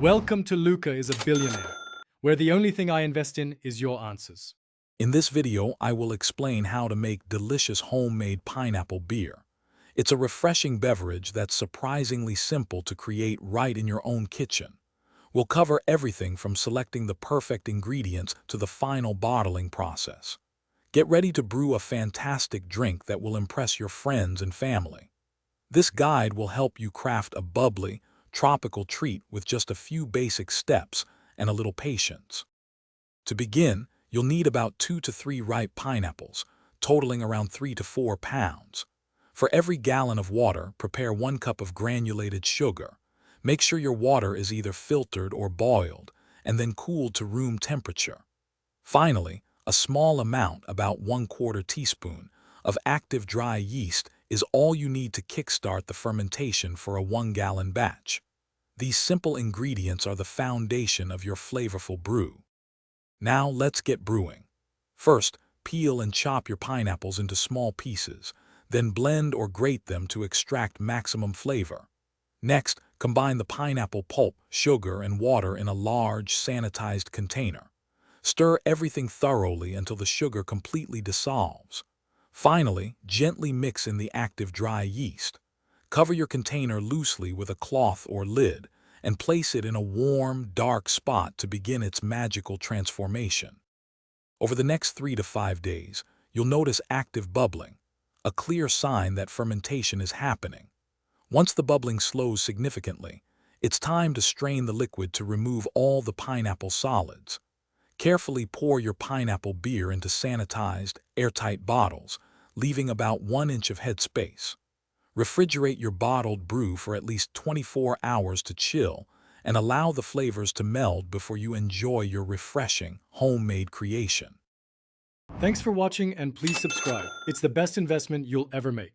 Welcome to Luca is a Billionaire, where the only thing I invest in is your answers. In this video, I will explain how to make delicious homemade pineapple beer. It's a refreshing beverage that's surprisingly simple to create right in your own kitchen. We'll cover everything from selecting the perfect ingredients to the final bottling process. Get ready to brew a fantastic drink that will impress your friends and family. This guide will help you craft a bubbly, tropical treat with just a few basic steps and a little patience. To begin, you'll need about 2 to 3 ripe pineapples, totaling around 3 to 4 pounds. For every gallon of water, prepare 1 cup of granulated sugar. Make sure your water is either filtered or boiled, and then cooled to room temperature. Finally, a small amount, about 1/4 teaspoon, of active dry yeast is all you need to kickstart the fermentation for a 1-gallon batch. These simple ingredients are the foundation of your flavorful brew. Now let's get brewing. First, peel and chop your pineapples into small pieces, then blend or grate them to extract maximum flavor. Next, combine the pineapple pulp, sugar, and water in a large, sanitized container. Stir everything thoroughly until the sugar completely dissolves. Finally, gently mix in the active dry yeast. Cover your container loosely with a cloth or lid, and place it in a warm, dark spot to begin its magical transformation. Over the next 3 to 5 days, you'll notice active bubbling, a clear sign that fermentation is happening. Once the bubbling slows significantly, it's time to strain the liquid to remove all the pineapple solids. Carefully pour your pineapple beer into sanitized, airtight bottles, leaving about 1 inch of head space. Refrigerate your bottled brew for at least 24 hours to chill and allow the flavors to meld before you enjoy your refreshing, homemade creation. Thanks for watching and please subscribe. It's the best investment you'll ever make.